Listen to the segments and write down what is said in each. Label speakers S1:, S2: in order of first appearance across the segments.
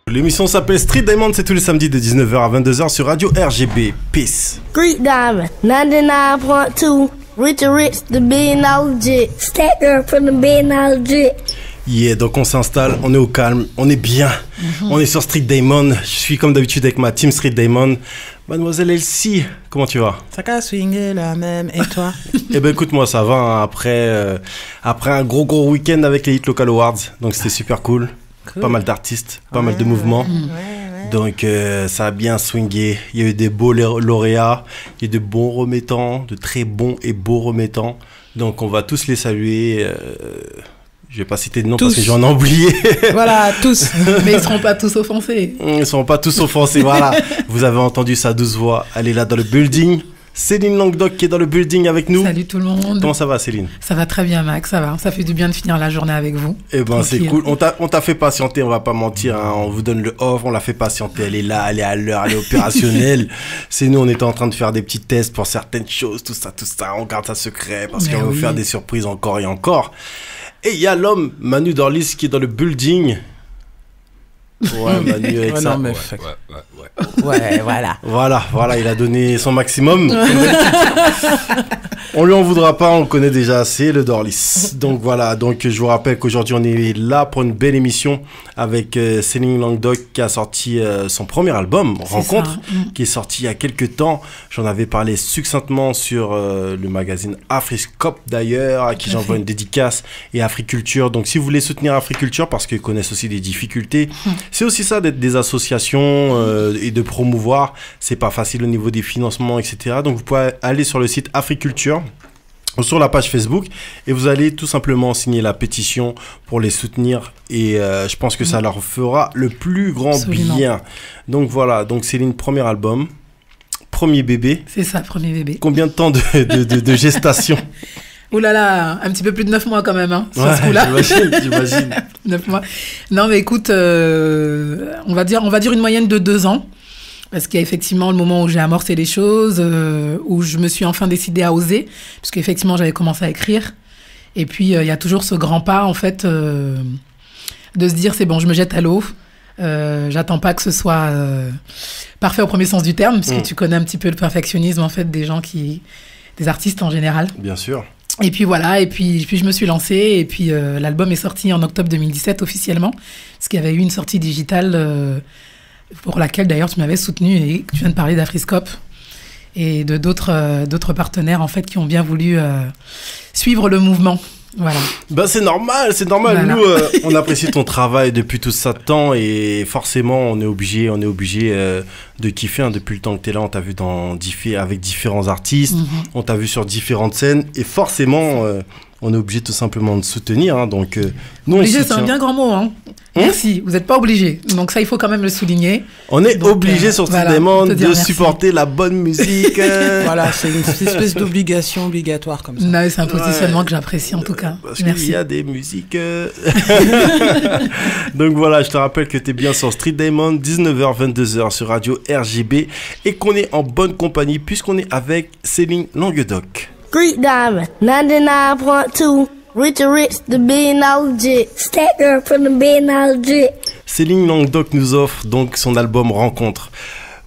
S1: L'émission s'appelle Street Diamond, c'est tous les samedis de 19h à 22h sur Radio RGB. Peace.
S2: Street Diamond, 99.2. Rich, the $1 jet. Stacker from the $1 jet.
S1: Yeah, donc on s'installe, on est au calme, on est bien. On est sur Street Diamond. Je suis comme d'habitude avec ma team Street Diamond. Mademoiselle Elsie, comment tu vas?
S3: Ça casse swinguer la même, et toi?
S1: Eh ben écoute, moi ça va, hein, après un gros week-end avec les Hit Local Awards, donc c'était super cool. Pas mal d'artistes, pas mal de mouvements. Ouais. Donc ça a bien swingé. Il y a eu des beaux lauréats, il y a eu de bons remettants, de très bons et beaux remettants. Donc on va tous les saluer. Je vais pas citer de nom parce que j'en ai oublié.
S3: Voilà, tous. Mais ils seront pas tous offensés.
S1: Ils seront pas tous offensés, voilà. Vous avez entendu sa douce voix. Elle est là dans le building. Céline Languedoc qui est dans le building avec nous.
S3: Salut tout le monde.
S1: Comment ça va, Céline?
S3: Ça va très bien, Max, ça va. Ça fait du bien de finir la journée avec vous.
S1: Eh ben, c'est cool. On t'a fait patienter, on va pas mentir, hein. On vous donne le off, on l'a fait patienter. Elle est là, elle est à l'heure, elle est opérationnelle. C'est nous, on était en train de faire des petits tests pour certaines choses, tout ça. On garde ça secret parce qu'on va vous faire des surprises encore et encore. Et il y a l'homme, Manu Dorlis, qui est dans le building. Ouais, Manu avec ça.
S3: Non, mais ouais, voilà.
S1: Voilà, il a donné son maximum. On lui en voudra pas, on le connaît déjà assez, le Dorlis. Donc voilà, donc je vous rappelle qu'aujourd'hui on est là pour une belle émission avec Céline Languedoc qui a sorti son premier album, Rencontre, qui est sorti il y a quelques temps. J'en avais parlé succinctement sur le magazine Afriscope d'ailleurs, à qui j'envoie une dédicace, et Africulture. Donc si vous voulez soutenir Africulture, parce qu'ils connaissent aussi des difficultés, c'est aussi ça d'être des associations et de promouvoir. C'est pas facile au niveau des financements, etc. Donc vous pouvez aller sur le site Africulture ou sur la page Facebook et vous allez tout simplement signer la pétition pour les soutenir et je pense que ça leur fera le plus grand bien. Donc voilà, donc Céline, premier album, premier bébé.
S3: C'est ça, premier bébé.
S1: Combien de temps de gestation?
S3: Ouh là là, un petit peu plus de 9 mois quand même, hein, sur
S1: ouais,
S3: ce coup-là.
S1: J'imagine.
S3: 9 mois. Non, mais écoute, on va dire une moyenne de 2 ans. Parce qu'il y a effectivement le moment où j'ai amorcé les choses, où je me suis enfin décidée à oser. Parce qu'effectivement, j'avais commencé à écrire. Et puis, il y a toujours ce grand pas, en fait, de se dire, c'est bon, je me jette à l'eau. J'attends pas que ce soit parfait au premier sens du terme, parce que tu connais un petit peu le perfectionnisme, en fait, des artistes en général.
S1: Bien sûr.
S3: Et puis voilà, et puis je me suis lancée, et puis l'album est sorti en octobre 2017 officiellement, parce qu'il y avait eu une sortie digitale pour laquelle d'ailleurs tu m'avais soutenu, et tu viens de parler d'Afriscope et de d'autres partenaires en fait qui ont bien voulu suivre le mouvement. Voilà.
S1: Ben c'est normal. Voilà. Nous, on apprécie ton travail depuis tout ça de temps et forcément, on est obligé de kiffer. Hein. Depuis le temps que tu es là, on t'a vu avec différents artistes, on t'a vu sur différentes scènes et forcément, on est obligé tout simplement de soutenir. Hein. Donc, nous,
S3: obligé, c'est un bien grand mot. Hein. Merci, vous n'êtes pas obligé. Donc ça, il faut quand même le souligner.
S1: On est obligé sur Street Diamond de supporter la bonne musique.
S4: Voilà, c'est une espèce d'obligation obligatoire comme ça.
S3: Non, c'est un positionnement que j'apprécie en tout cas.
S1: Parce qu'il y a des musiques. Donc voilà, je te rappelle que tu es bien sur Street Diamond, 19h, 22h sur Radio RGB et qu'on est en bonne compagnie puisqu'on est avec Céline Languedoc.
S2: Street Diamond, 99.2. Rich, the $1 jet. Stacker from the $1 jet.
S1: Céline Languedoc nous offre donc son album Rencontre.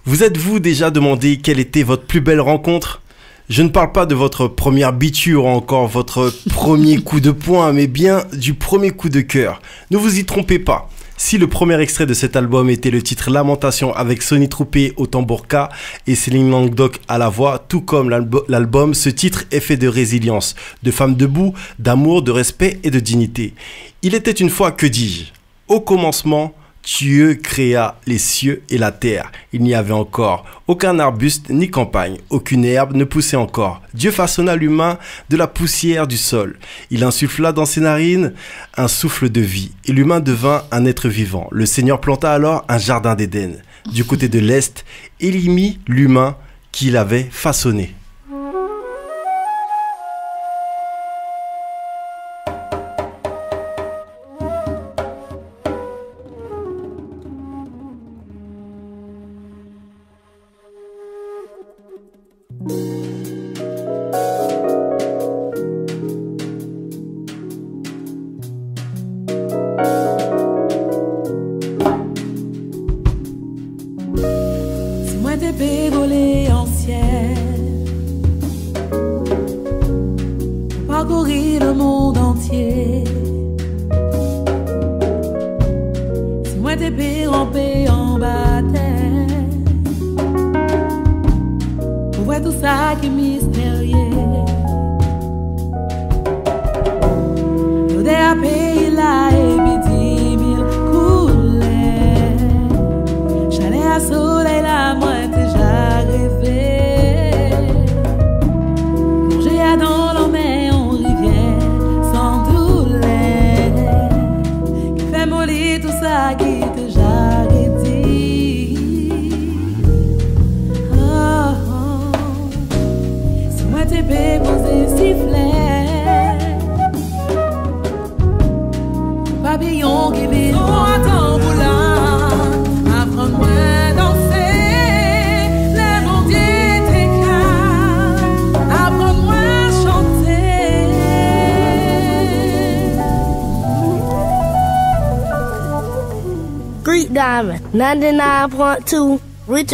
S1: Vous êtes-vous déjà demandé quelle était votre plus belle rencontre? Je ne parle pas de votre première biture ou encore votre premier coup de poing, mais bien du premier coup de cœur. Ne vous y trompez pas. Si le premier extrait de cet album était le titre Lamentation avec Sonny Troupé au tambourka et Céline Languedoc à la voix, tout comme l'album, ce titre est fait de résilience, de femmes debout, d'amour, de respect et de dignité. Il était une fois, que dis-je? Au commencement, Dieu créa les cieux et la terre. Il n'y avait encore aucun arbuste ni campagne, aucune herbe ne poussait encore. Dieu façonna l'humain de la poussière du sol. Il insuffla dans ses narines un souffle de vie, et l'humain devint un être vivant. Le Seigneur planta alors un jardin d'Éden. Du côté de l'Est, il y mit l'humain qu'il avait façonné.
S4: vais voler en ciel, parcourir le monde entier. Si moi t'es pérempé en bataille, pour voir tout ça qui est mystérieux. Nous des pays là et puis 10 000 couleurs. Chalet à soleil là, moi déjà rêvé. Plonger dans l'eau mais en rivière sans douleur. Qui fait mollir tout ça qui déjà dit. Oh, oh. Si moi t'es posé sifflet, papillon qui vit à ton boulot, apprends-moi à danser, les mondiers t'éclatent, apprends-moi à chanter.
S2: Greek Diamond, 99.2. Rich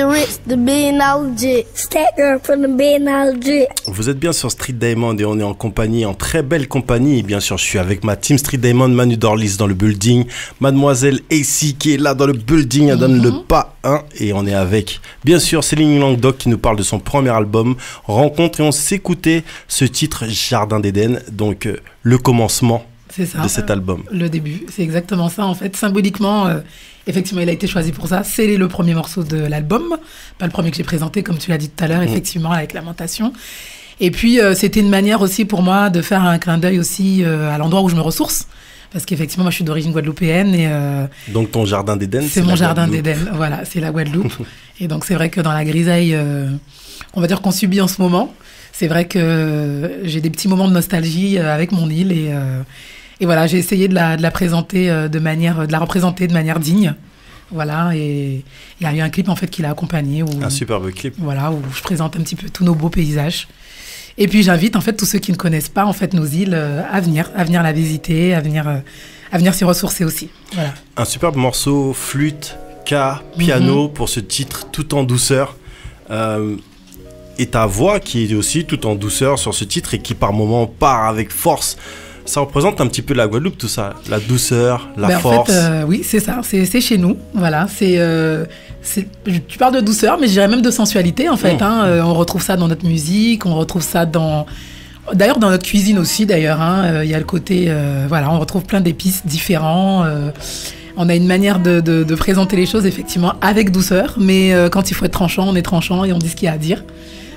S2: the $1 jit. Stacker from the $1 jit.
S1: Vous êtes bien sur Street Diamond et on est en compagnie, en très belle compagnie. Et bien sûr, je suis avec ma team Street Diamond, Manu Dorlis dans le building, Mademoiselle AC qui est là dans le building, elle donne le pas 1. Et on est avec, bien sûr, Céline Languedoc qui nous parle de son premier album, Rencontre. Et on s'écoutait ce titre, Jardin d'Éden, donc le commencement
S3: C'est ça,
S1: de cet album.
S3: Le début, c'est exactement ça en fait. Symboliquement, effectivement, il a été choisi pour ça. C'est le premier morceau de l'album, pas le premier que j'ai présenté, comme tu l'as dit tout à l'heure, effectivement, avec Lamentation. Et puis, c'était une manière aussi pour moi de faire un clin d'œil aussi à l'endroit où je me ressource. Parce qu'effectivement, moi, je suis d'origine guadeloupéenne. Et,
S1: donc, ton jardin d'Éden,
S3: c'est mon jardin d'Éden, voilà, c'est la Guadeloupe. Et donc, c'est vrai que dans la grisaille, on va dire qu'on subit en ce moment, c'est vrai que j'ai des petits moments de nostalgie avec mon île et voilà, j'ai essayé de la présenter de la représenter de manière digne. Voilà, et il y a eu un clip en fait qui l'a accompagné.
S1: Un superbe clip.
S3: Voilà, où je présente un petit peu tous nos beaux paysages. Et puis j'invite en fait tous ceux qui ne connaissent pas en fait nos îles à venir la visiter, à venir s'y ressourcer aussi. Voilà.
S1: Un superbe morceau, flûte, piano pour ce titre tout en douceur. Et ta voix qui est aussi tout en douceur sur ce titre et qui par moments part avec force. Ça représente un petit peu la Guadeloupe, tout ça, la douceur, la force.
S3: En fait, oui, c'est ça, c'est chez nous, voilà. Tu parles de douceur, mais je dirais même de sensualité, en fait. On retrouve ça dans notre musique, on retrouve ça d'ailleurs dans notre cuisine aussi, d'ailleurs. Il y a le côté, voilà, on retrouve plein d'épices différents. On a une manière de présenter les choses, effectivement, avec douceur, mais quand il faut être tranchant, on est tranchant et on dit ce qu'il y a à dire.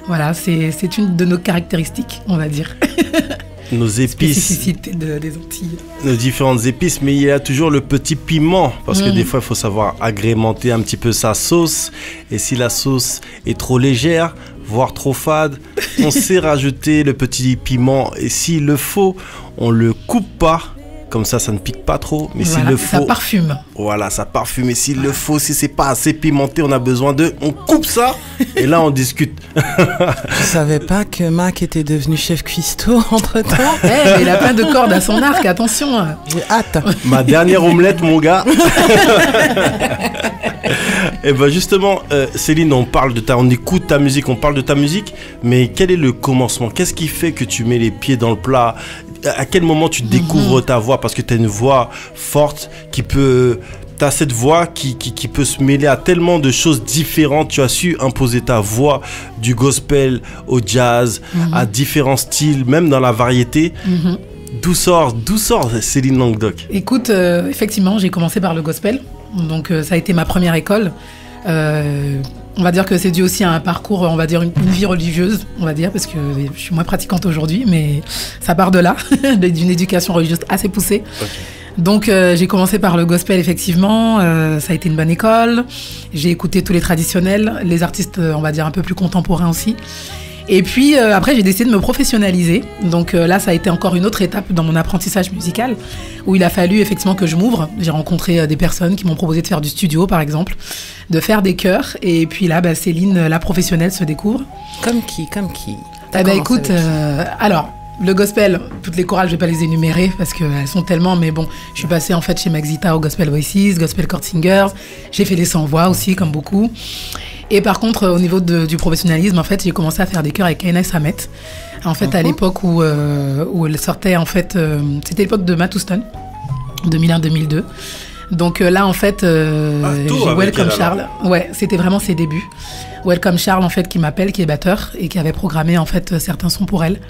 S3: Voilà, c'est une de nos caractéristiques, on va dire.
S1: Nos épices,
S3: spécificité des Antilles.
S1: Nos différentes épices, mais il y a toujours le petit piment, parce que des fois il faut savoir agrémenter un petit peu sa sauce, et si la sauce est trop légère, voire trop fade, on sait rajouter le petit piment, et s'il le faut, on le coupe pas, comme ça ne pique pas trop, mais
S3: voilà,
S1: s'il le faut...
S3: ça parfume.
S1: Voilà, ça parfume, et s'il le faut, si c'est pas assez pimenté, on a besoin on coupe ça, et là on discute.
S4: Je savais pas que Mac était devenu chef cuistot entre-temps.
S3: Il a plein de cordes à son arc, attention.
S4: J'ai hâte.
S1: Ma dernière omelette, mon gars. Et ben justement, Céline, on écoute ta musique, on parle de ta musique, mais quel est le commencement? Qu'est-ce qui fait que tu mets les pieds dans le plat? À quel moment tu découvres ta voix? Parce que tu as une voix forte qui peut... Tu as cette voix qui peut se mêler à tellement de choses différentes. Tu as su imposer ta voix du gospel au jazz, à différents styles, même dans la variété. D'où sort Céline Languedoc?
S3: Écoute, effectivement, j'ai commencé par le gospel. Donc, ça a été ma première école. On va dire que c'est dû aussi à un parcours, on va dire une vie religieuse, on va dire, parce que je suis moins pratiquante aujourd'hui, mais ça part de là, d'une éducation religieuse assez poussée. Okay. Donc j'ai commencé par le gospel, effectivement, ça a été une bonne école. J'ai écouté tous les traditionnels, les artistes, on va dire, un peu plus contemporains aussi. Et puis après, j'ai décidé de me professionnaliser. Donc là, ça a été encore une autre étape dans mon apprentissage musical, où il a fallu effectivement que je m'ouvre. J'ai rencontré des personnes qui m'ont proposé de faire du studio, par exemple, de faire des chœurs. Et puis là, Céline, la professionnelle, se découvre.
S4: Comme qui
S3: Écoute, alors... Le gospel, toutes les chorales, je vais pas les énumérer parce qu'elles sont tellement, mais bon, je suis passée en fait chez Maxita au Gospel Voices, Gospel Chord Singers, j'ai fait les sans-voix aussi, comme beaucoup. Et par contre, au niveau du professionnalisme, en fait, j'ai commencé à faire des chœurs avec Kayna Samet. En fait, à l'époque où elle sortait, en fait, c'était l'époque de Matt Houston, 2001-2002. Donc là, en fait, j'ai Welcome Charles. Ouais, c'était vraiment ses débuts. Welcome Charles, en fait, qui m'appelle, qui est batteur et qui avait programmé, en fait, certains sons pour elle.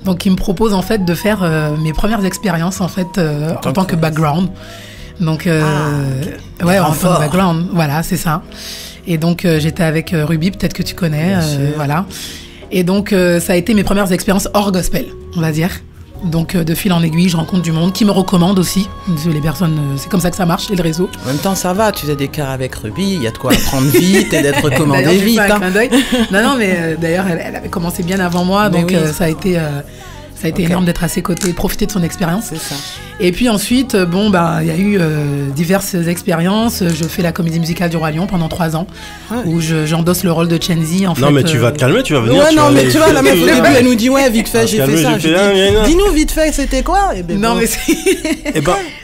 S3: Donc, il me propose, en fait, de faire mes premières expériences, en fait, en tant que background. Donc, ouais, en tant que background, voilà, c'est ça. Et donc, j'étais avec Ruby, peut-être que tu connais, voilà. Et donc, ça a été mes premières expériences hors gospel, on va dire. Donc, de fil en aiguille, je rencontre du monde qui me recommande aussi. Les personnes, c'est comme ça que ça marche, et le réseau.
S4: En même temps, ça va, tu faisais des chœurs avec Ruby, il y a de quoi apprendre vite et d'être recommandé vite.
S3: Non, mais d'ailleurs, elle avait commencé bien avant moi, mais donc oui. Ça a été énorme d'être à ses côtés, de profiter de son expérience.
S4: C'est ça.
S3: Et puis ensuite, il y a eu diverses expériences. Je fais la comédie musicale du Roi Lion pendant 3 ans, où j'endosse le rôle de Chenzi. En fait,
S1: mais tu vas te calmer, tu vas venir.
S4: Ouais, non, mais tu vois, la meuf au début, elle nous dit, ouais, vite fait, j'ai fait ça. Dis-nous vite fait, c'était quoi?
S3: Non, mais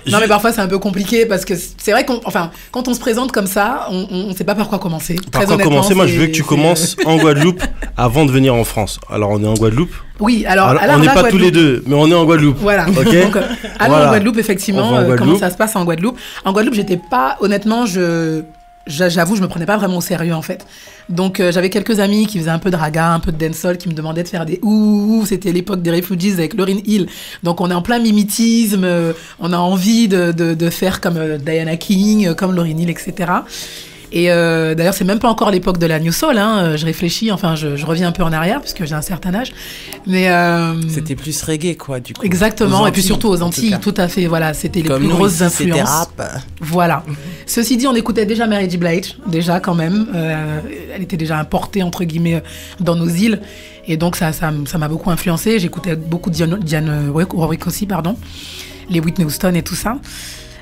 S3: non, mais parfois c'est un peu compliqué parce que c'est vrai quand on se présente comme ça, on ne sait pas par quoi commencer.
S1: Par quoi commencer? Moi, je veux que tu commences en Guadeloupe avant de venir en France. Alors, on est en Guadeloupe.
S3: Oui, alors
S1: on n'est pas tous les deux, mais on est en Guadeloupe.
S3: Voilà.
S1: Okay.
S3: Donc, en Guadeloupe, effectivement, comment ça se passe en Guadeloupe. En Guadeloupe, j'étais pas, honnêtement, j'avoue, je me prenais pas vraiment au sérieux, en fait. Donc, j'avais quelques amis qui faisaient un peu de raga, un peu de dancehall, qui me demandaient de faire des ouh, c'était l'époque des Refugees avec Lauryn Hill. Donc, on est en plein mimétisme, on a envie de faire comme Diana King, comme Lauryn Hill, etc. Et d'ailleurs, c'est même pas encore l'époque de la New Soul, je réfléchis, je reviens un peu en arrière, puisque j'ai un certain âge. Mais
S4: c'était plus reggae, quoi, du coup.
S3: Exactement, Antilles, et puis surtout aux Antilles, tout à fait, voilà, c'était les plus grosses influences.
S4: C'était rap.
S3: Voilà. Ceci dit, on écoutait déjà Mary J. Blige, déjà quand même. Elle était déjà importée, entre guillemets, dans nos îles. Et donc, ça m'a beaucoup influencée. J'écoutais beaucoup de Dionne Warwick aussi, les Whitney Houston et tout ça.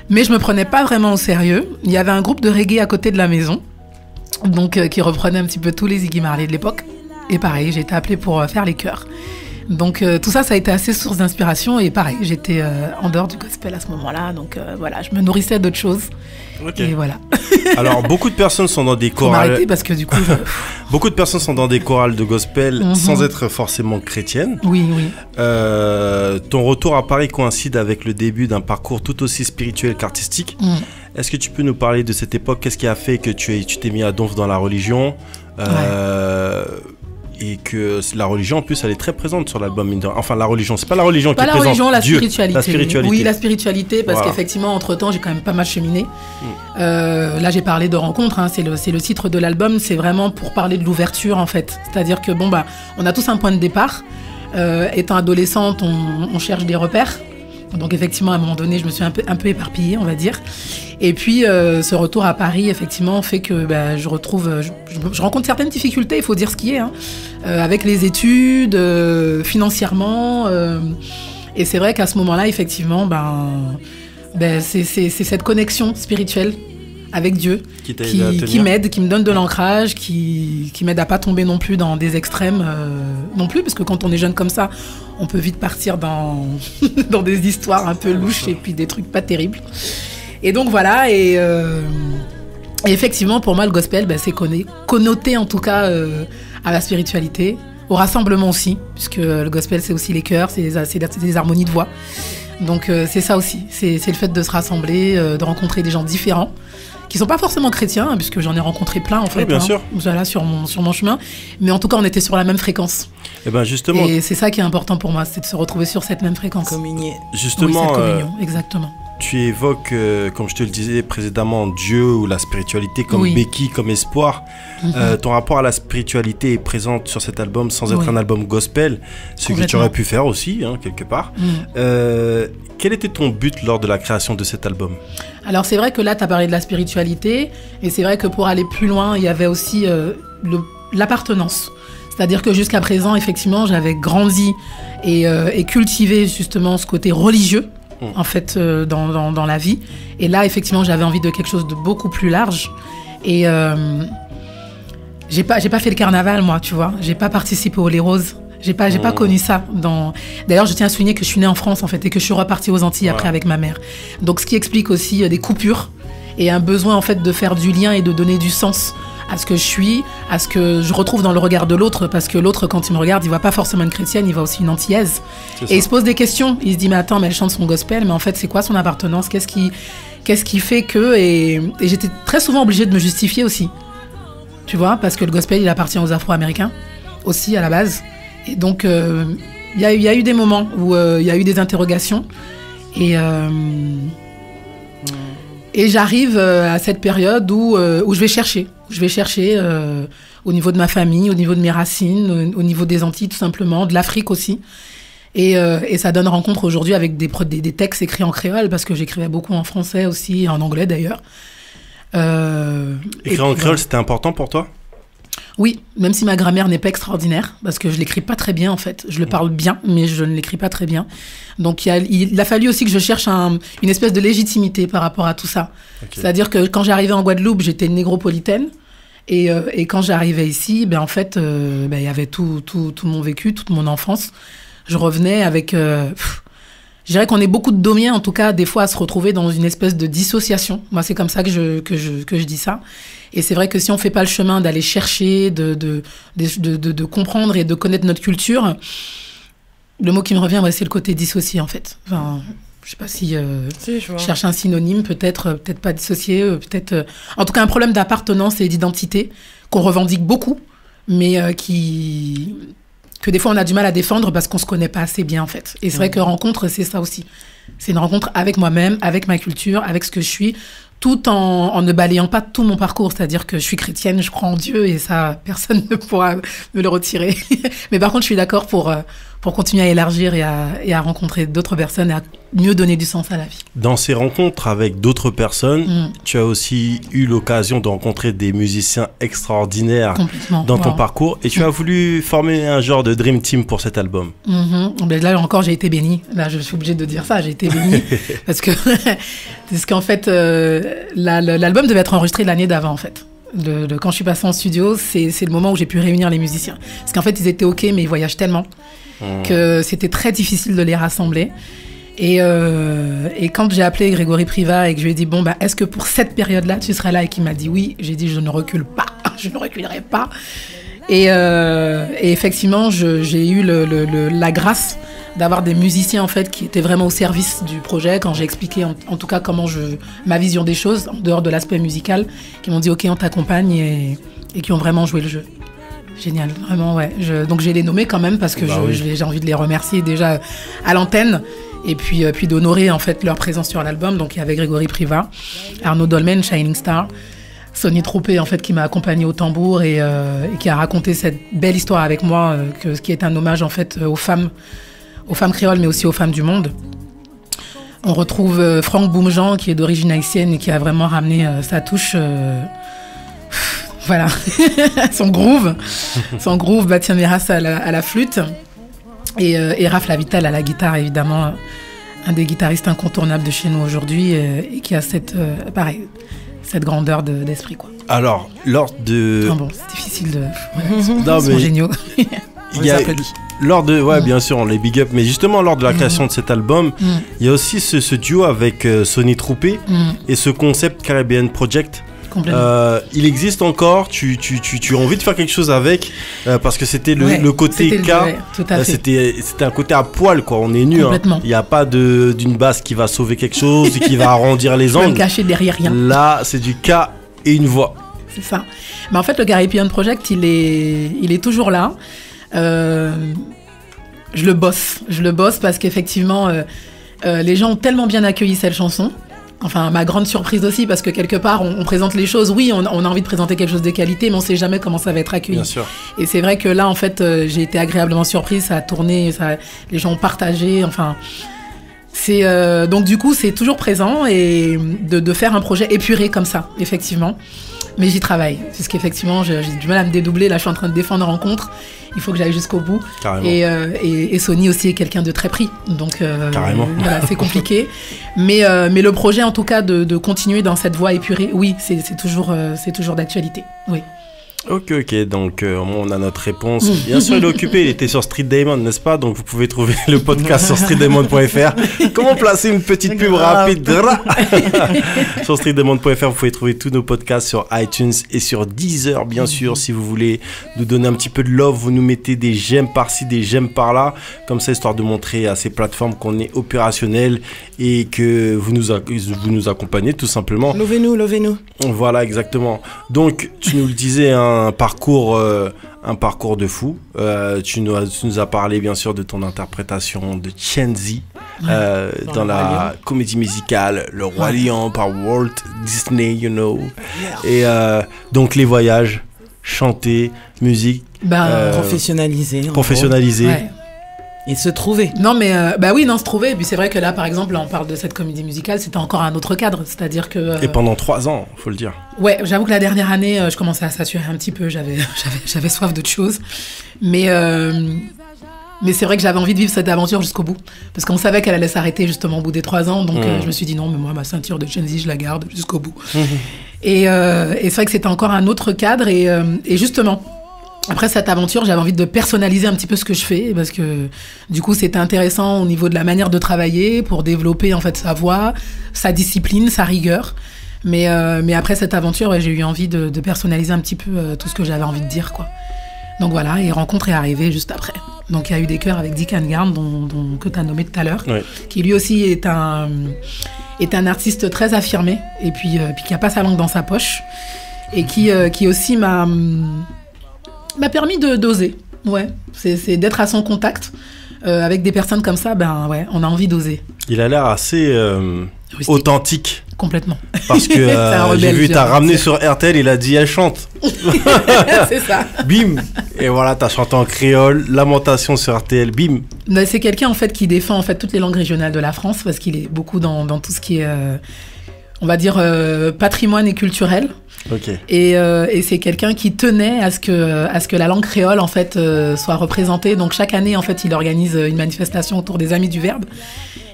S3: Mais je me prenais pas vraiment au sérieux. Il y avait un groupe de reggae à côté de la maison, donc qui reprenait un petit peu tous les Ziggy Marley de l'époque. Et pareil, j'ai été appelée pour faire les chœurs. Donc tout ça, ça a été assez source d'inspiration. Et pareil, j'étais en dehors du gospel à ce moment-là. Donc voilà, je me nourrissais d'autres choses. Okay. Et voilà.
S1: Alors, beaucoup de personnes sont dans des chorales.
S3: Faut m'arrêter parce que du coup...
S1: Beaucoup de personnes sont dans des chorales de gospel sans être forcément chrétiennes.
S3: Oui, oui.
S1: Ton retour à Paris coïncide avec le début d'un parcours tout aussi spirituel qu'artistique. Est-ce que tu peux nous parler de cette époque? Qu'est-ce qui a fait que tu t'es mis à donf dans la religion? Et que la religion, en plus, elle est très présente sur l'album. Enfin, la religion, c'est pas la religion qui est présente.
S3: Pas la religion, la
S1: Dieu,
S3: spiritualité.
S1: La spiritualité.
S3: Oui, la spiritualité, parce qu'effectivement, entre-temps, j'ai quand même pas mal cheminé. Là, j'ai parlé de rencontres, c'est le titre de l'album, c'est vraiment pour parler de l'ouverture, en fait. C'est-à-dire que, on a tous un point de départ. Étant adolescente, on cherche des repères. Donc effectivement, à un moment donné, je me suis un peu éparpillée, on va dire. Et puis, ce retour à Paris, effectivement, fait que je rencontre certaines difficultés, il faut dire ce qui est, avec les études, financièrement. Et c'est vrai qu'à ce moment-là, effectivement, c'est cette connexion spirituelle avec Dieu qui m'aide, qui me donne de l'ancrage, qui m'aide à pas tomber non plus dans des extrêmes non plus, parce que quand on est jeune comme ça, on peut vite partir dans des histoires un peu louches et puis des trucs pas terribles. Et donc voilà, et effectivement pour moi le gospel, c'est connoté en tout cas à la spiritualité, au rassemblement aussi, puisque le gospel c'est aussi les chœurs, c'est des harmonies de voix. Donc c'est ça aussi, c'est le fait de se rassembler, de rencontrer des gens différents, qui sont pas forcément chrétiens, puisque j'en ai rencontré plein en fait,
S1: bien sûr.
S3: Voilà, sur mon chemin, mais en tout cas on était sur la même fréquence.
S1: Et justement.
S3: Et c'est ça qui est important pour moi, c'est de se retrouver sur cette même fréquence.
S4: Communier.
S1: Justement.
S3: Oui, cette communion, exactement.
S1: Tu évoques, comme je te le disais précédemment, Dieu ou la spiritualité comme béquille, comme espoir. Ton rapport à la spiritualité est présent sur cet album sans être un album gospel, ce que tu aurais pu faire aussi, quelque part. Quel était ton but lors de la création de cet album?
S3: Alors c'est vrai que là, tu as parlé de la spiritualité, et c'est vrai que pour aller plus loin, il y avait aussi l'appartenance. C'est-à-dire que jusqu'à présent, effectivement, j'avais grandi et cultivé justement ce côté religieux, en fait, dans la vie. Et là, effectivement, j'avais envie de quelque chose de beaucoup plus large. Et j'ai pas fait le carnaval, moi, tu vois. J'ai pas participé aux Les Roses. J'ai pas connu ça. D'ailleurs, je tiens à souligner que je suis née en France, en fait, et que je suis repartie aux Antilles après avec ma mère. Donc, ce qui explique aussi des coupures et un besoin, en fait, de faire du lien et de donner du sens à ce que je suis, à ce que je retrouve dans le regard de l'autre, parce que l'autre, quand il me regarde, il voit pas forcément une chrétienne, il voit aussi une antillaise. Et il se pose des questions. Il se dit, mais attends, mais elle chante son gospel, mais en fait, c'est quoi son appartenance? Qu'est-ce qui fait que... Et j'étais très souvent obligée de me justifier aussi. Tu vois, parce que le gospel, il appartient aux Afro-Américains aussi, à la base. Et donc, il y a eu des moments où il y a eu des interrogations. Et j'arrive à cette période où je vais chercher. Je vais chercher au niveau de ma famille, au niveau de mes racines, au niveau des Antilles tout simplement, de l'Afrique aussi. Et ça donne rencontre aujourd'hui avec des textes écrits en créole, parce que j'écrivais beaucoup en français aussi, en anglais d'ailleurs.
S1: Écrire en créole, c'était important pour toi?
S3: Oui, même si ma grammaire n'est pas extraordinaire, parce que je l'écris pas très bien en fait. Je le parle bien, mais je ne l'écris pas très bien. Donc il a fallu aussi que je cherche une espèce de légitimité par rapport à tout ça. Okay. C'est-à-dire que quand j'arrivais en Guadeloupe, j'étais une négropolitaine. Et quand j'arrivais ici, en fait, il y avait tout mon vécu, toute mon enfance. Je revenais avec... je dirais qu'on est beaucoup de Domiens, en tout cas, des fois, à se retrouver dans une espèce de dissociation. Moi, c'est comme ça que je dis ça. Et c'est vrai que si on fait pas le chemin d'aller chercher, de comprendre et de connaître notre culture, le mot qui me revient, c'est le côté dissocié, en fait. Enfin, je sais pas si je cherche un synonyme, peut-être pas dissocié, peut-être... en tout cas, un problème d'appartenance et d'identité qu'on revendique beaucoup, mais que des fois on a du mal à défendre parce qu'on se connaît pas assez bien en fait. Et c'est vrai que rencontre, c'est ça aussi. C'est une rencontre avec moi-même, avec ma culture, avec ce que je suis, tout en ne balayant pas tout mon parcours. C'est-à-dire que je suis chrétienne, je crois en Dieu et ça, personne ne pourra me le retirer. Mais par contre, je suis d'accord pour continuer à élargir et à rencontrer d'autres personnes et à mieux donner du sens à la vie.
S1: Dans ces rencontres avec d'autres personnes, tu as aussi eu l'occasion de rencontrer des musiciens extraordinaires dans ton parcours et tu as voulu former un genre de dream team pour cet album.
S3: Là encore, j'ai été bénie. Là, je suis obligée de dire ça, j'ai été bénie. parce qu'en fait, l'album devait être enregistré l'année d'avant, en fait. Quand je suis passée en studio, c'est le moment où j'ai pu réunir les musiciens. Parce qu'en fait, ils étaient OK, mais ils voyagent tellement que c'était très difficile de les rassembler. Et quand j'ai appelé Grégory Privat et que je lui ai dit, est-ce que pour cette période-là, tu serais là? Et qu'il m'a dit oui, j'ai dit, je ne recule pas, je ne reculerai pas. Et effectivement, j'ai eu la grâce d'avoir des musiciens en fait qui étaient vraiment au service du projet quand j'ai expliqué en tout cas ma vision des choses en dehors de l'aspect musical, qui m'ont dit ok, on t'accompagne et qui ont vraiment joué le jeu. Génial, vraiment ouais. Donc j'ai les nommés quand même parce que j'ai envie de les remercier déjà à l'antenne et puis d'honorer en fait leur présence sur l'album. Donc il y avait Grégory Privat, Arnaud Dolmen, Shining Star, Sonny Troupé en fait qui m'a accompagné au tambour et qui a raconté cette belle histoire avec moi, qui est un hommage en fait aux femmes créoles mais aussi aux femmes du monde. On retrouve Franck Boumjean qui est d'origine haïtienne et qui a vraiment ramené sa touche, voilà, son groove, Bastien Miras à la flûte et Raph Lavital à la guitare évidemment, un des guitaristes incontournables de chez nous aujourd'hui et qui a cette grandeur d'esprit quoi.
S1: Alors, lors de...
S3: c'est difficile de... Ils sont géniaux.
S1: Bien sûr, on les big up, mais justement, lors de la création de cet album, il y a aussi ce duo avec Sonny Troupé et ce concept Caribbean Project. Il existe encore, tu as envie de faire quelque chose avec, parce que c'était le côté c'était un côté à poil, quoi. On est nu, il n'y a pas d'une basse qui va sauver quelque chose, qui va arrondir les angles.
S3: Me cacher derrière rien.
S1: Là, c'est du K et une voix.
S3: C'est ça. Mais en fait, le Caribbean Project, il est toujours là. Je le bosse parce qu'effectivement les gens ont tellement bien accueilli cette chanson, enfin ma grande surprise aussi parce que quelque part on présente les choses, oui on a envie de présenter quelque chose de qualité mais on sait jamais comment ça va être accueilli.
S1: Bien sûr.
S3: Et c'est vrai que là en fait j'ai été agréablement surprise, ça a tourné, les gens ont partagé, enfin c'est donc du coup c'est toujours présent et de faire un projet épuré comme ça effectivement. Mais j'y travaille, parce qu'effectivement, j'ai du mal à me dédoubler. Là, je suis en train de défendre Rencontre. Il faut que j'aille jusqu'au bout.
S1: Carrément.
S3: Et Sonny aussi est quelqu'un de très pris. Donc,
S1: Carrément.
S3: Voilà, c'est compliqué. mais le projet, en tout cas, de continuer dans cette voie épurée, oui, c'est toujours d'actualité. Oui.
S1: Ok, donc on a notre réponse. Bien sûr, il est occupé, il était sur Street Diamond, n'est-ce pas? Donc vous pouvez trouver le podcast sur streetdiamond.fr. Comment placer une petite pub rapide? Sur streetdiamond.fr, vous pouvez trouver tous nos podcasts sur iTunes et sur Deezer, bien sûr. Si vous voulez nous donner un petit peu de love, vous nous mettez des j'aime par-ci, des j'aime par-là, comme ça, histoire de montrer à ces plateformes qu'on est opérationnel et que vous nous accompagnez tout simplement.
S4: Lovez-nous.
S1: Voilà, exactement. Donc, tu nous le disais, un parcours de fou. Tu nous as parlé, bien sûr, de ton interprétation de Chenzi dans la comédie musicale Le Roi Lion par Walt Disney, you know. Et donc, les voyages, chanter, musique.
S4: Professionnaliser.
S3: Ouais.
S4: Et se trouver.
S3: Non, mais se trouver. Et puis c'est vrai que là, par exemple, là, on parle de cette comédie musicale, c'était encore un autre cadre. C'est-à-dire que.
S1: Et pendant 3 ans, faut le dire. Ouais,
S3: j'avoue que la dernière année, je commençais à saturer un petit peu. J'avais soif d'autre chose. Mais c'est vrai que j'avais envie de vivre cette aventure jusqu'au bout. Parce qu'on savait qu'elle allait s'arrêter justement au bout des 3 ans. Donc je me suis dit non, mais moi, ma ceinture de Chenzi, je la garde jusqu'au bout. Et c'est vrai que c'était encore un autre cadre. Et justement. Après cette aventure, j'avais envie de personnaliser un petit peu ce que je fais parce que du coup, c'était intéressant au niveau de la manière de travailler pour développer en fait sa voix, sa discipline, sa rigueur. Mais après cette aventure, j'ai eu envie de personnaliser un petit peu tout ce que j'avais envie de dire, quoi. Donc voilà, et Rencontre est arrivé juste après. Donc il y a eu des chœurs avec Dick Angarn que tu as nommé tout à l'heure, qui lui aussi est un artiste très affirmé et puis qui a pas sa langue dans sa poche et qui aussi m'a permis d'oser. Ouais, c'est d'être à son contact avec des personnes comme ça. On a envie d'oser.
S1: Il a l'air assez authentique.
S3: Complètement.
S1: Parce que j'ai vu, t'as ramené sur RTL, il a dit elle chante.
S3: C'est ça.
S1: Bim. Et voilà, t'as chanté en créole, Lamentation sur RTL, bim.
S3: C'est quelqu'un en fait qui défend en fait toutes les langues régionales de la France parce qu'il est beaucoup dans tout ce qui est, on va dire, patrimoine et culturel.
S1: Okay.
S3: Et c'est quelqu'un qui tenait à ce que la langue créole en fait soit représentée. Donc chaque année en fait il organise une manifestation autour des Amis du Verbe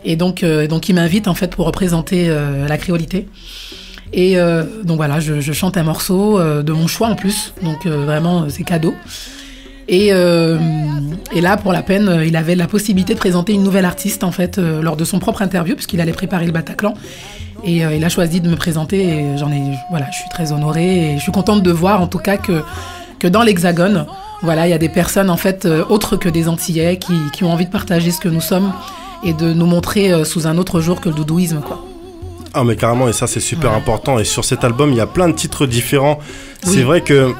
S3: et donc il m'invite en fait pour représenter la créolité. Et donc voilà, je chante un morceau de mon choix en plus, donc vraiment c'est cadeau. Et là pour la peine il avait la possibilité de présenter une nouvelle artiste en fait lors de son propre interview puisqu'il allait préparer le Bataclan. Et il a choisi de me présenter et je suis très honorée et je suis contente de voir en tout cas que dans l'Hexagone, voilà, il y a des personnes en fait autres que des Antillais qui ont envie de partager ce que nous sommes et de nous montrer sous un autre jour que le doudouisme, quoi.
S1: Ah mais carrément, et ça c'est super important. Et sur cet album, il y a plein de titres différents. Oui. C'est vrai que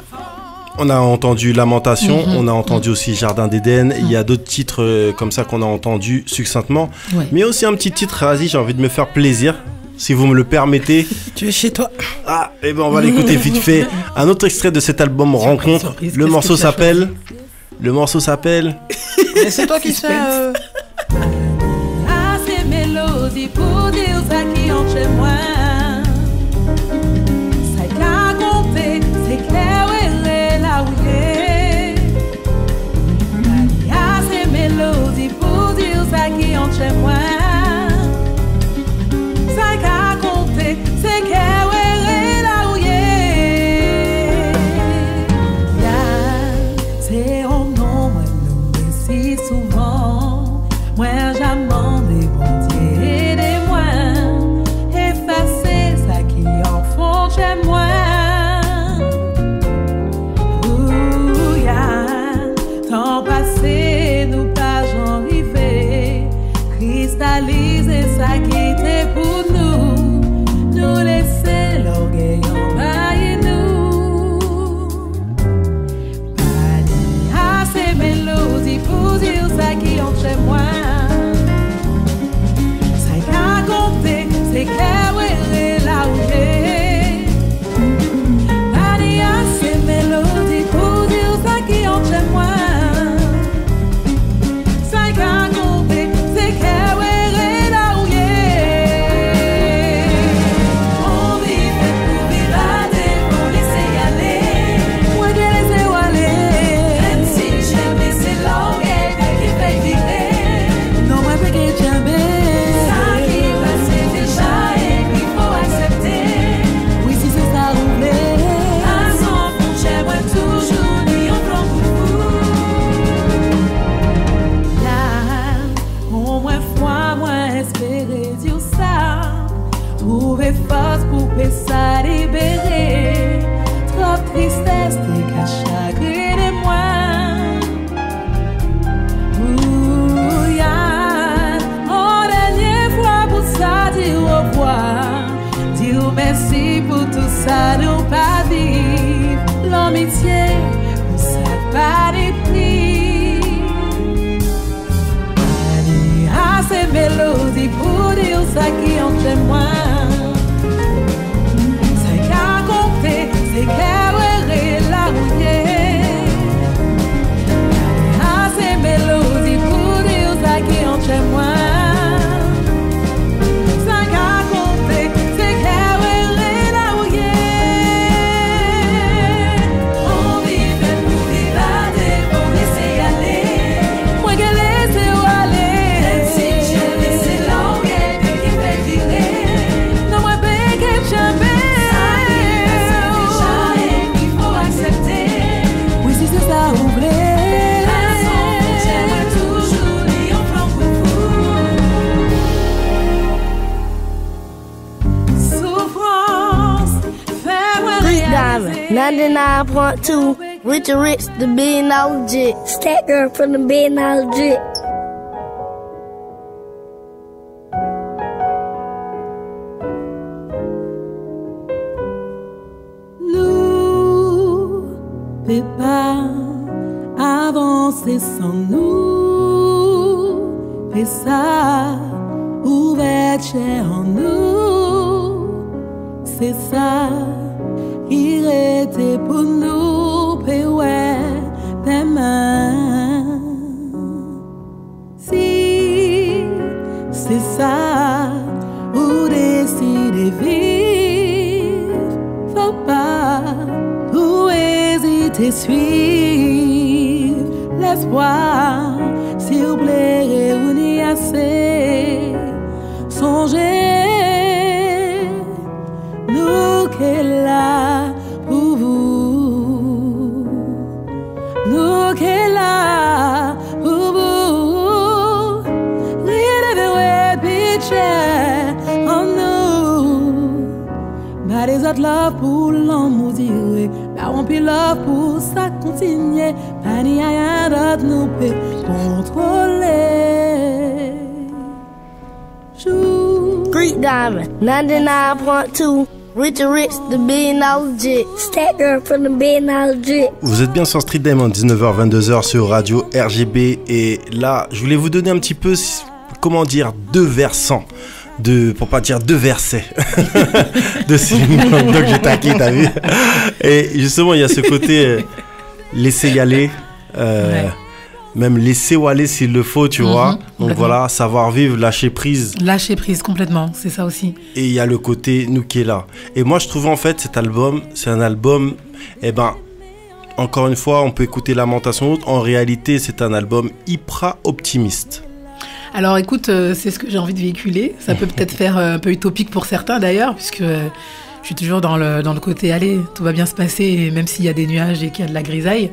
S1: on a entendu Lamentation, on a entendu aussi Jardin d'Éden. Il y a d'autres titres comme ça qu'on a entendu succinctement. Ouais. Mais aussi un petit titre, vas-y, j'ai envie de me faire plaisir. Si vous me le permettez.
S4: Tu es chez toi.
S1: Ah, et ben on va l'écouter vite fait. Un autre extrait de cet album Rencontre. Le morceau s'appelle.
S4: Mais c'est toi qui sais.
S5: Ah, ces mélodies pour dire ça qui entre chez moi. Ça qu'a compté, c'est clair, elle est là où il est. Ah, ces mélodies pour dire ça qui entre chez moi. C'est qu'elle est là où il est. C'est un nom, moi, nous, si souvent. Moi, j'amende des bon Dieu et des mois. Effacer ça qui en font chez moi. Temps passé, nous pas j'en rivés. Cristalliser ça qui était pour nous. Nous laisser l'orgueil envahir nous. Pas à ces mélodies pour dire ça qui entre chez moi. Ça qui a compté, c'est clair, elle est là où j'ai. Pas à ces mélodies pour dire ça qui entre chez moi. Ça qui a compté, c'est clair, elle est là où j'ai.
S2: 99.2, Richard Rich, the $1 billion jit. Stat girl from the $1 billion jit.
S5: Nous, peut pas avancer sans nous. Et ça, ouverture en nous. C'est ça. Il était pour nous, puis ouais, des mains. Si c'est ça, ou décider vivre, faut pas tout hésiter, suivre l'espoir, s'il vous plaît, réunir assez, songer, nous qu'est là. Pour vous, nous qui là pour vous, les picture en nous. But is that love pour l'amour dire, bah on peut love pour ça continuer, pas ni rien d'autre nous peut contrôler.
S2: Greek Diamond, 99.2. Richard Rich, the $1 billion jit. Stat girl from the $1 billion jit.
S1: Vous êtes bien sur Street Diamond, 19h-22h sur Radio RGB. Et là, je voulais vous donner un petit peu, comment dire, deux versants. Pour pas dire deux versets. De Céline. Donc j'ai taqué, t'as vu. Et justement, il y a ce côté laisser y aller.
S3: Ouais.
S1: Même laisser ou aller s'il le faut, tu vois. Donc voilà, savoir vivre, lâcher prise.
S3: Lâcher prise complètement, c'est ça aussi.
S1: Et il y a le côté nous qui est là. Et moi, je trouve en fait cet album, c'est un album, encore une fois, on peut écouter Lamentation Haute. En réalité, c'est un album hyper optimiste.
S3: Alors écoute, c'est ce que j'ai envie de véhiculer. Ça peut peut-être faire un peu utopique pour certains d'ailleurs, puisque je suis toujours dans le côté allez, tout va bien se passer, même s'il y a des nuages et qu'il y a de la grisaille.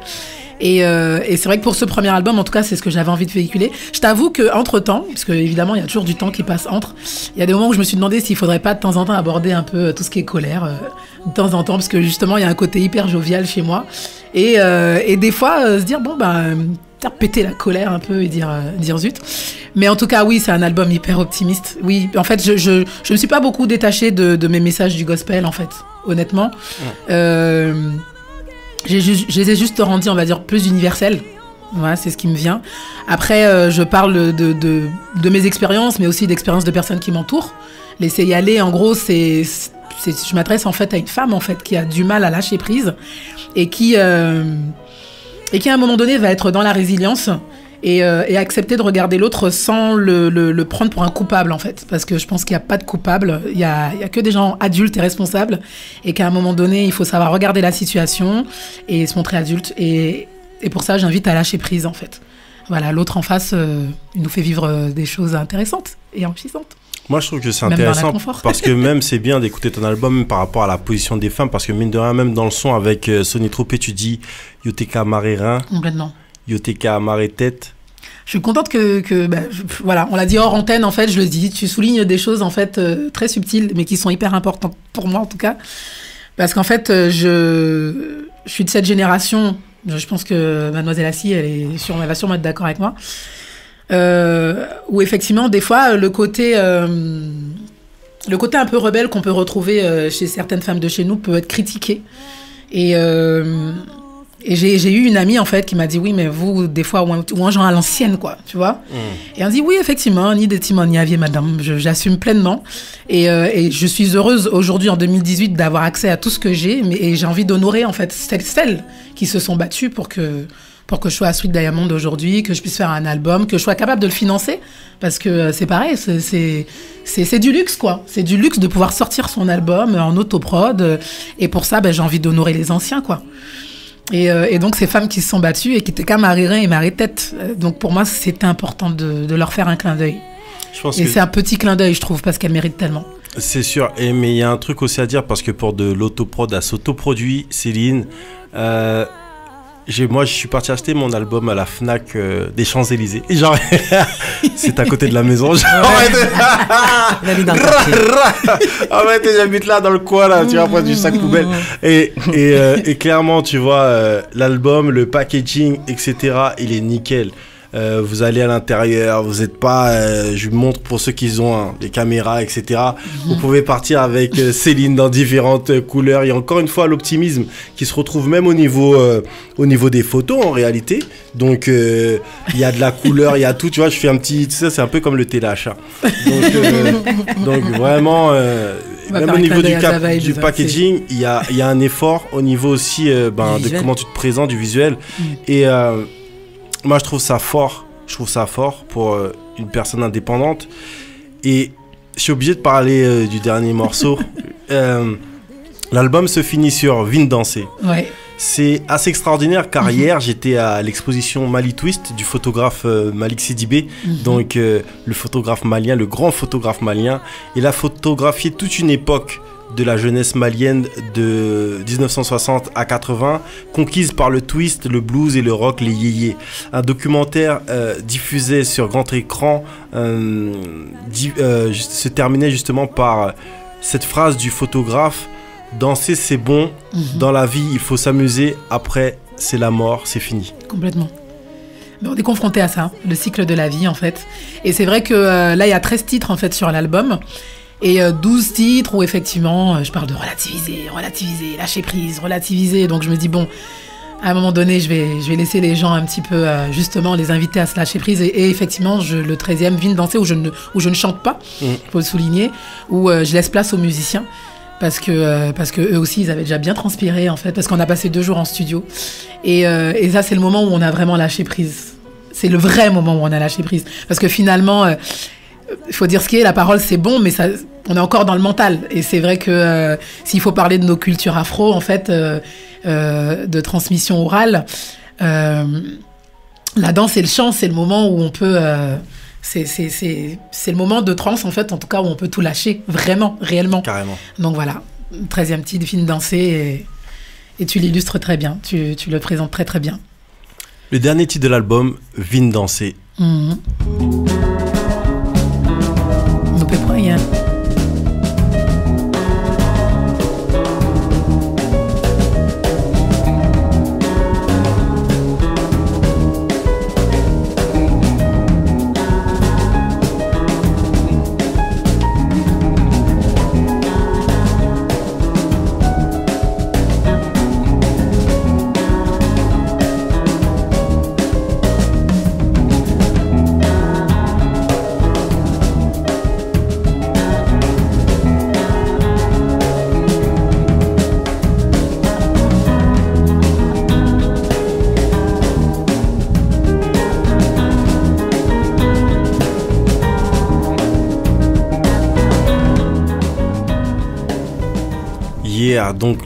S3: Et c'est vrai que pour ce premier album, en tout cas, c'est ce que j'avais envie de véhiculer. Je t'avoue que entre-temps, parce que évidemment, il y a toujours du temps qui passe entre, il y a des moments où je me suis demandé s'il faudrait pas de temps en temps aborder un peu tout ce qui est colère, de temps en temps, parce que justement, il y a un côté hyper jovial chez moi. Et des fois, se dire, faire péter la colère un peu et dire zut. Mais en tout cas, oui, c'est un album hyper optimiste. Oui, en fait, je me suis pas beaucoup détachée de mes messages du gospel, en fait, honnêtement. Ouais. Je les ai juste rendus, on va dire, plus universels. Voilà, c'est ce qui me vient. Après, je parle de mes expériences, mais aussi d'expériences de personnes qui m'entourent. Laisser y aller, en gros, je m'adresse en fait à une femme en fait qui a du mal à lâcher prise et qui à un moment donné va être dans la résilience et accepter de regarder l'autre sans le prendre pour un coupable en fait, parce que je pense qu'il n'y a pas de coupable, il y a que des gens adultes et responsables, et qu'à un moment donné il faut savoir regarder la situation et se montrer adulte, et pour ça j'invite à lâcher prise en fait. Voilà, l'autre en face il nous fait vivre des choses intéressantes et enrichissantes.
S1: Moi, je trouve que c'est intéressant parce que même c'est bien d'écouter ton album par rapport à la position des femmes, parce que mine de rien, même dans le son avec Sonny Tropé, tu dis Yoteka Marérin.
S3: Complètement.
S1: Yoteka Maré Tête.
S3: Je suis contente que voilà, on l'a dit hors antenne en fait, je le dis, tu soulignes des choses en fait très subtiles mais qui sont hyper importantes pour moi en tout cas, parce qu'en fait je suis de cette génération, je pense que Mademoiselle Assis elle va sûrement être d'accord avec moi, où effectivement des fois le côté un peu rebelle qu'on peut retrouver chez certaines femmes de chez nous peut être critiqué, et j'ai eu une amie, en fait, qui m'a dit, oui, mais vous, des fois, ou un genre à l'ancienne, quoi, tu vois. Et on dit, oui, effectivement, ni de Timon, ni aviez, madame, j'assume pleinement. Et je suis heureuse, aujourd'hui, en 2018, d'avoir accès à tout ce que j'ai, et j'ai envie d'honorer, en fait, celles qui se sont battues pour que je sois à Street Diamond aujourd'hui, que je puisse faire un album, que je sois capable de le financer, parce que c'est pareil, c'est du luxe, quoi. C'est du luxe de pouvoir sortir son album en autoprod, et pour ça, j'ai envie d'honorer les anciens, quoi. Et donc, ces femmes qui se sont battues et qui étaient comme Marie Rein et Marie Tête. Donc, pour moi, c'était important de leur faire un clin d'œil. C'est un petit clin d'œil, je trouve, parce qu'elles méritent tellement.
S1: C'est sûr. Mais il y a un truc aussi à dire, parce que pour de l'autoprod à s'autoproduit, Céline, Moi, je suis parti acheter mon album à la Fnac des Champs-Élysées. Et genre, c'est à côté de la maison.
S4: Il habite dans le quartier.
S1: En fait, j'habite là dans le coin, là, tu vois, près du sac poubelle. Et clairement, tu vois, l'album, le packaging, etc., il est nickel. Vous allez à l'intérieur, vous n'êtes pas... je vous montre pour ceux qui ont des caméras, etc. Vous pouvez partir avec Céline dans différentes couleurs. Il y a encore une fois l'optimisme qui se retrouve même au niveau des photos en réalité. Donc il y a de la couleur, il y a tout. Tu vois, je fais un petit... Tu sais, c'est un peu comme le téléachat. Donc vraiment... même au niveau du packaging, il y a un effort au niveau aussi de comment tu te présentes, du visuel. Et... moi, je trouve ça fort. Je trouve ça fort pour une personne indépendante. Et je suis obligé de parler du dernier morceau. L'album se finit sur Vine danser.
S3: Ouais.
S1: C'est assez extraordinaire car hier, j'étais à l'exposition Mali Twist du photographe Malik Sidibé. Donc, le photographe malien, le grand photographe malien. Il a photographié toute une époque de la jeunesse malienne de 1960 à 80, conquise par le twist, le blues et le rock, les yéyés. Un documentaire diffusé sur grand écran se terminait justement par cette phrase du photographe: danser c'est bon, dans la vie il faut s'amuser, après c'est la mort, c'est fini.
S3: Complètement. Mais on est confronté à ça, le cycle de la vie en fait. Et c'est vrai que là il y a 13 titres en fait sur l'album. Et 12 titres où effectivement je parle de relativiser, lâcher prise, relativiser. Donc je me dis bon, à un moment donné je vais laisser les gens un petit peu justement les inviter à se lâcher prise. Et effectivement le 13e, Vine danser, où je ne chante pas, faut le souligner, où je laisse place aux musiciens. Parce que eux aussi ils avaient déjà bien transpiré en fait, parce qu'on a passé 2 jours en studio. Et ça c'est le moment où on a vraiment lâché prise. C'est le vrai moment où on a lâché prise. Parce que finalement... il faut dire ce qui est, la parole c'est bon, mais ça, on est encore dans le mental. Et c'est vrai que s'il faut parler de nos cultures afro, en fait, de transmission orale, la danse et le chant, c'est le moment où on peut... c'est le moment de trance, en fait, en tout cas, où on peut tout lâcher, vraiment, réellement.
S1: Carrément.
S3: Donc voilà, 13e titre, Vine danser, et tu l'illustres très bien, tu le présentes très très bien.
S1: Le dernier titre de l'album, Vine danser.
S3: No peut pas rien.
S1: Donc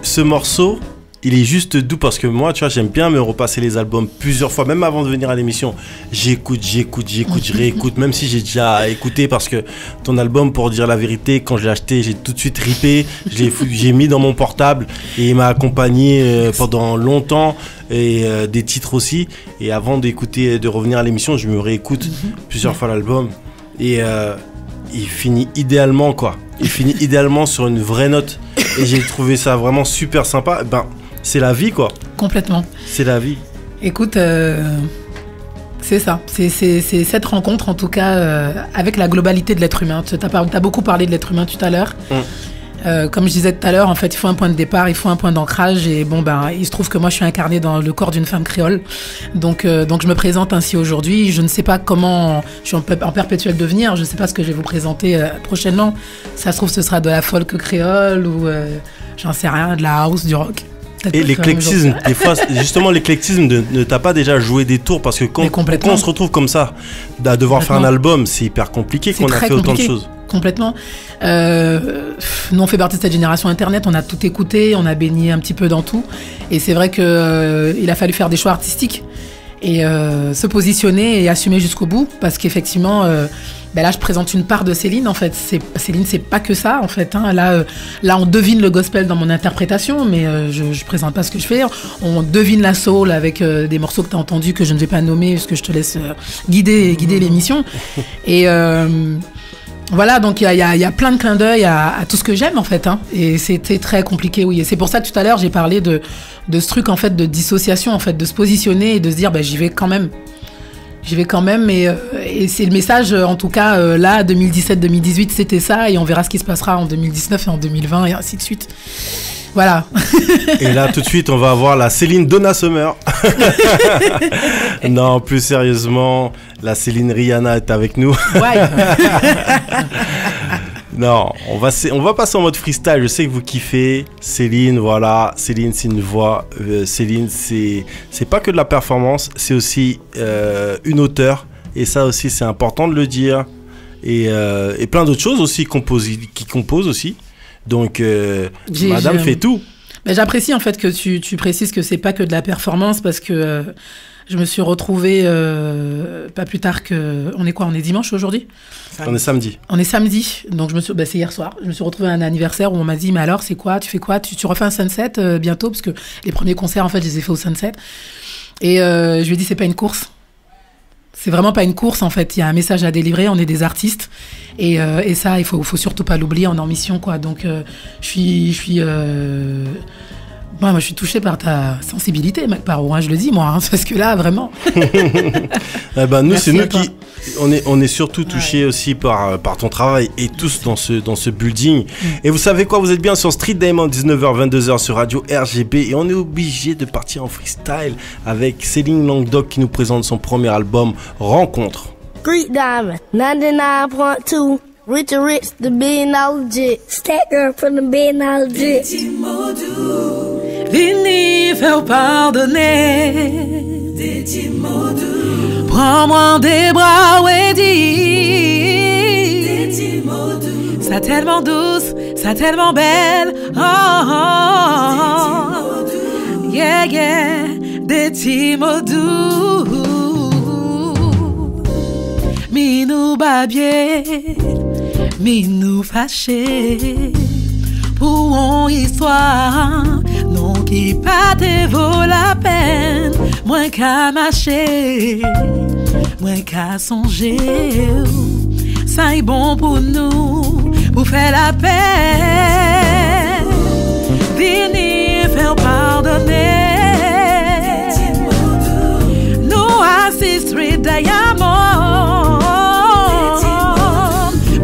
S1: ce morceau, il est juste doux parce que moi, tu vois, j'aime bien me repasser les albums plusieurs fois, même avant de venir à l'émission. J'écoute, je réécoute, même si j'ai déjà écouté, parce que ton album, pour dire la vérité, quand je l'ai acheté, j'ai tout de suite ripé, j'ai mis dans mon portable et il m'a accompagné pendant longtemps, et des titres aussi. Et avant d'écouter, de revenir à l'émission, je me réécoute plusieurs fois l'album et il finit idéalement, quoi. Il finit idéalement sur une vraie note. Et j'ai trouvé ça vraiment super sympa. Ben, c'est la vie, quoi.
S3: Complètement.
S1: C'est la vie.
S3: Écoute, c'est ça. C'est cette rencontre, en tout cas, avec la globalité de l'être humain. Tu as beaucoup parlé de l'être humain tout à l'heure. Comme je disais tout à l'heure, en fait, il faut un point de départ, il faut un point d'ancrage. Et bon, ben, il se trouve que moi, je suis incarnée dans le corps d'une femme créole. Donc je me présente ainsi aujourd'hui. Je ne sais pas comment... Je suis en perpétuel devenir. Je ne sais pas ce que je vais vous présenter prochainement. Ça se trouve, ce sera de la folk créole ou, j'en sais rien, de la house, du rock.
S1: Et l'éclectisme, des fois, justement, l'éclectisme ne t'a pas déjà joué des tours, parce que quand on se retrouve comme ça, à devoir faire un album, c'est hyper compliqué qu'on a fait autant de choses.
S3: Complètement. Nous, on fait partie de cette génération Internet, on a tout écouté, on a baigné un petit peu dans tout. Et c'est vrai qu'il a fallu faire des choix artistiques et se positionner et assumer jusqu'au bout, parce qu'effectivement, Ben là, je présente une part de Céline, en fait. Céline, c'est pas que ça, en fait. Hein. Là, on devine le gospel dans mon interprétation, mais je présente pas ce que je fais. On devine la soul avec des morceaux que tu as entendus, que je ne vais pas nommer, parce que je te laisse guider l'émission. Et voilà, donc il y a plein de clins d'œil à tout ce que j'aime, en fait. Hein. Et c'était très compliqué, oui. Et c'est pour ça que tout à l'heure, j'ai parlé de ce truc, en fait, de dissociation, en fait, de se positionner et de se dire, j'y vais quand même. Et c'est le message, en tout cas, là, 2017-2018, c'était ça, et on verra ce qui se passera en 2019 et en 2020, et ainsi de suite. Voilà.
S1: Et là, tout de suite, on va avoir la Céline Donna Summer. Non, plus sérieusement, la Céline Rihanna est avec nous.
S3: Ouais.
S1: Non, on va passer en mode freestyle. Je sais que vous kiffez. Céline, voilà. Céline, c'est une voix. Céline, c'est pas que de la performance, c'est aussi une auteure. Et ça aussi, c'est important de le dire. Et plein d'autres choses aussi qui composent aussi. Donc, madame fait tout.
S3: J'apprécie en fait que tu précises que c'est pas que de la performance parce que je me suis retrouvée pas plus tard que... On est quoi? On est dimanche aujourd'hui?
S1: On est samedi.
S3: On est samedi, donc c'est hier soir. Je me suis retrouvée à un anniversaire où on m'a dit, mais alors c'est quoi? Tu fais quoi? Tu refais un sunset bientôt? Parce que les premiers concerts, en fait, je les ai fait au sunset. Et je lui ai dit, c'est pas une course. C'est vraiment pas une course, en fait. Il y a un message à délivrer, on est des artistes. Et ça, il faut surtout pas l'oublier, on est en mission, quoi. Donc, moi, je suis touchée par ta sensibilité, Macparo, hein, je le dis, moi, hein, parce que là, vraiment...
S1: Nous,
S3: merci,
S1: c'est nous qui... On est surtout touchés aussi par ton travail et tous dans ce building. Et vous savez quoi, vous êtes bien sur Street Diamond, 19h-22h sur Radio RGB. Et on est obligé de partir en freestyle avec Céline Languedoc qui nous présente son premier album, Rencontre.
S2: Street Diamond, 99.2. Rich or rich, the $1 billion jit. Stat girl from the $1 billion jit.
S5: Vini, fais pardonner. Prends-moi des bras, ouais, dis. Ça tellement douce, ça tellement belle. Oh, yeah, yeah. Des petits mots doux. Mi nous babier, mi nous fâcher. Pour une histoire, non qui pas te vaut la peine. Moins qu'à marcher, moins qu'à songer. Ça est bon pour nous, pour faire la paix. Venez faire pardonner. Nous assis Street Diamond.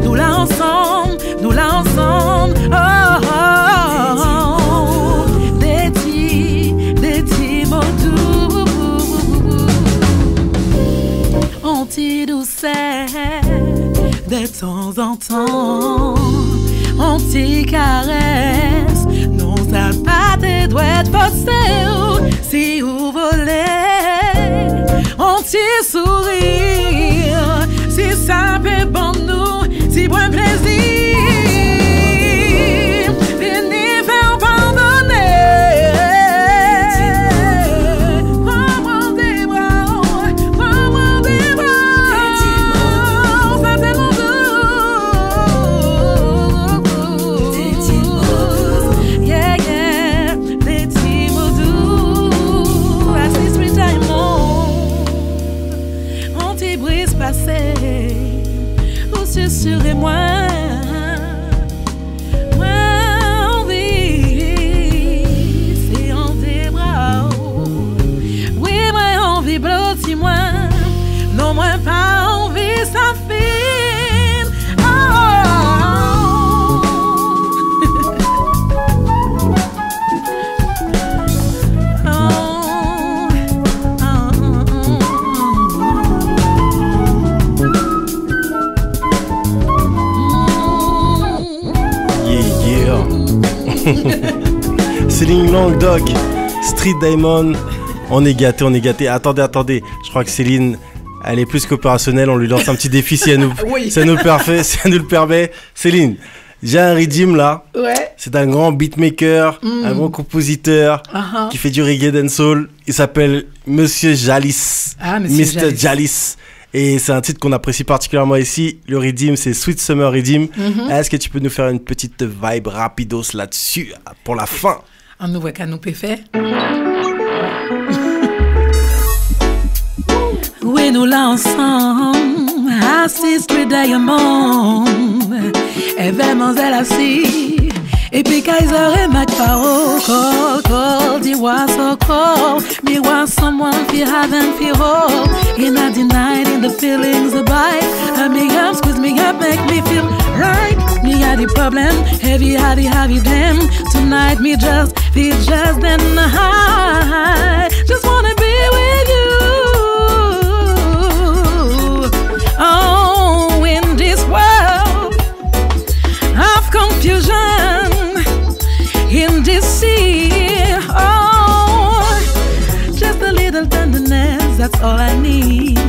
S5: Nous là ensemble, nous là ensemble. Oh, oh, oh. Des petits mots doux. On t'y doucet de temps en temps. On t'y caresse. Non, ça pas te doit être forcé. Si vous volez, on t'y sourire. Si ça peut bon nous, si bon plaisir. Venez faire pardonner. Prends-moi des bras, prends-moi des bras. Ça fait mon doux. Des petits mots, yeah, yeah. Des petits mots doux. Assis Street Diamond. On t'y brise passé. Ou sur et moi. Non, moi pas envie, ça fait. Oh,
S1: Yeah. Céline Languedoc, Street Diamond. On est gâtés. Attendez. Je crois que Céline, elle est plus qu'opérationnelle. On lui lance un petit défi si elle nous,
S3: Oui.
S1: si elle nous le permet. Céline, j'ai un rythme là.
S3: Ouais.
S1: C'est un grand beatmaker, un grand compositeur qui fait du reggae dancehall. Il s'appelle Monsieur Jalis.
S3: Ah, Monsieur
S1: Mr. Jalis. Et c'est un titre qu'on apprécie particulièrement ici. Le Redeem, c'est Sweet Summer Redeem. Est-ce que tu peux nous faire une petite vibe rapidos là-dessus pour la fin?
S3: Un nouveau canou fait.
S5: Oui, nous là ensemble, assis Street Diamond, et mademoiselle assis, et puis Kaiser et McParo, call, dis-moi so call, me want someone fi have and fi hold, in a night in the feelings abide, me up, squeeze me up, make me feel right, me got the problem, heavy, damn, tonight me just then high, just wanna be with you. Oh, in this world of confusion, in this sea, oh, just a little tenderness, that's all I need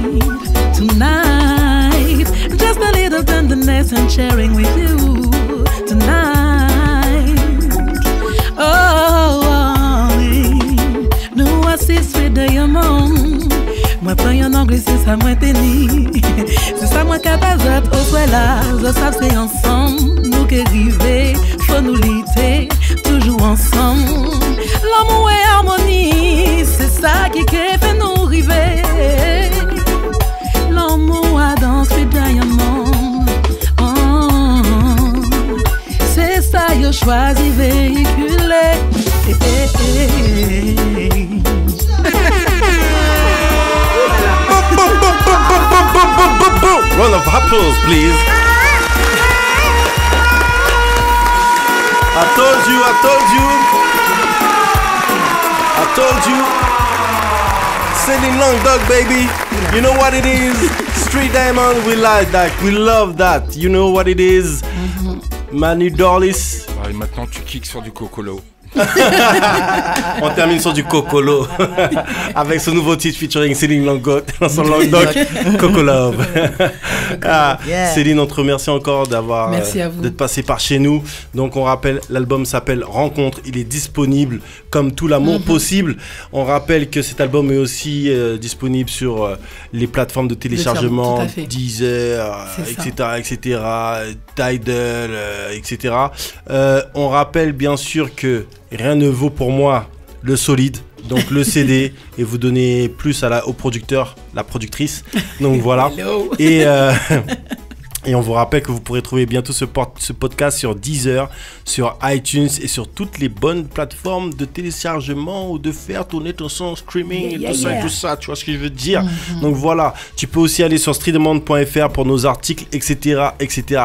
S5: tonight. Just a little tenderness and sharing with you tonight. Oh, nous assist with diamond. Moi prends un anglais, c'est ça moi tenir. C'est ça moi capazat au soit là, je savent c'est ensemble. Nous qui river, faut nous lutter, toujours ensemble. L'amour et harmonie, c'est ça qui fait nous river. L'amour a dans ce diamant. Oh, c'est ça yo choisi véhiculer.
S1: Round of applause, please. I told you. Celine Long Dog, baby. You know what it is? Street Diamond, we like that. We love that. You know what it is? Manu Dorlis.
S6: Et maintenant, tu kicks sur du Cocolo.
S1: On termine sur du Cocolo avec ce nouveau titre featuring Céline Langot dans son Languedoc, Coco Love. Céline, on te remercie encore d'être passé par chez nous. Donc on rappelle, l'album s'appelle Rencontre, il est disponible comme tout l'amour possible. On rappelle que cet album est aussi disponible sur les plateformes de téléchargement, Deezer, etc., Tidal, etc. On rappelle bien sûr que rien ne vaut pour moi le solide, donc le CD, et vous donnez plus au producteur, la productrice. Donc voilà. Et on vous rappelle que vous pourrez trouver bientôt ce podcast sur Deezer, sur iTunes et sur toutes les bonnes plateformes de téléchargement ou de faire tourner ton son streaming et tout ça, tu vois ce que je veux dire. Donc voilà, tu peux aussi aller sur streetdiamond.fr pour nos articles, etc.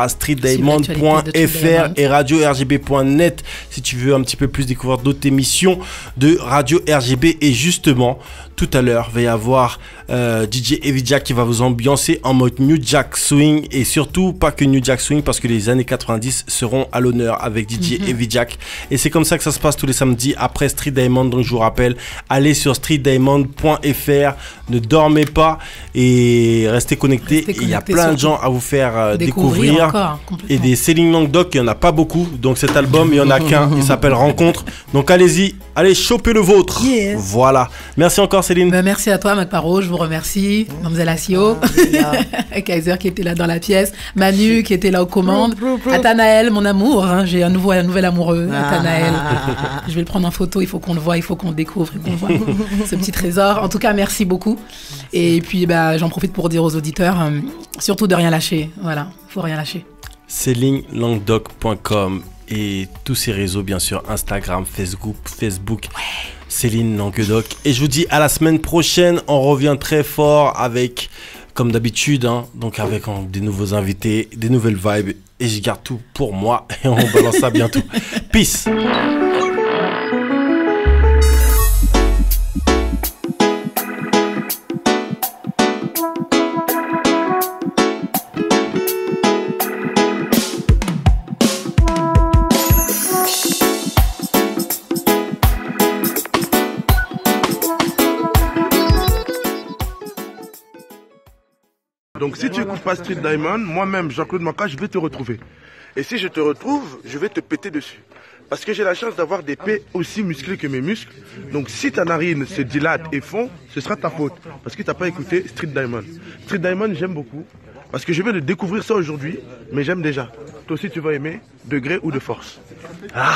S1: streetdiamond.fr et radio-rgb.net si tu veux un petit peu plus découvrir d'autres émissions de Radio RGB. Et justement, tout à l'heure, il va y avoir DJ Heavy Jack qui va vous ambiancer en mode New Jack Swing, et surtout pas que New Jack Swing, parce que les années 90 seront à l'honneur avec DJ Heavy Jack. Et c'est comme ça que ça se passe tous les samedis après Street Diamond. Donc je vous rappelle, allez sur streetdiamond.fr, ne dormez pas et restez connectés. Il y a plein de gens à vous faire découvrir encore, et des Céline Languedoc, il n'y en a pas beaucoup. Donc cet album, il n'y en a qu'un, il s'appelle Rencontre. Donc allez-y, allez choper le vôtre. Voilà. Merci encore Céline.
S3: Merci à toi McParo, je vous remercie. Mademoiselle Assio, Kaiser qui était là dans la pièce, Manu qui était là aux commandes, Athanaël, mon amour, hein, j'ai un nouvel amoureux, Athanaël. Je vais le prendre en photo, il faut qu'on le voit, il faut qu'on le découvre, qu'on voit ce petit trésor. En tout cas, merci beaucoup. Et puis j'en profite pour dire aux auditeurs, surtout de rien lâcher. Voilà, il faut rien lâcher.
S1: CélineLanguedoc.com et tous ses réseaux, bien sûr, Instagram, Facebook. Céline Languedoc. Et je vous dis à la semaine prochaine. On revient très fort avec, comme d'habitude, donc avec des nouveaux invités, des nouvelles vibes. Et je garde tout pour moi. Et on balance ça bientôt. Peace.
S7: Donc si tu écoutes pas Street Diamond, moi-même, Jean-Claude Manka, je vais te retrouver. Et si je te retrouve, je vais te péter dessus. Parce que j'ai la chance d'avoir des pets aussi musclés que mes muscles. Donc si ta narine se dilate et fond, ce sera ta faute. Parce que tu n'as pas écouté Street Diamond. Street Diamond, j'aime beaucoup. Parce que je viens de découvrir ça aujourd'hui, mais j'aime déjà. Toi aussi, tu vas aimer, de gré ou de force. Ah.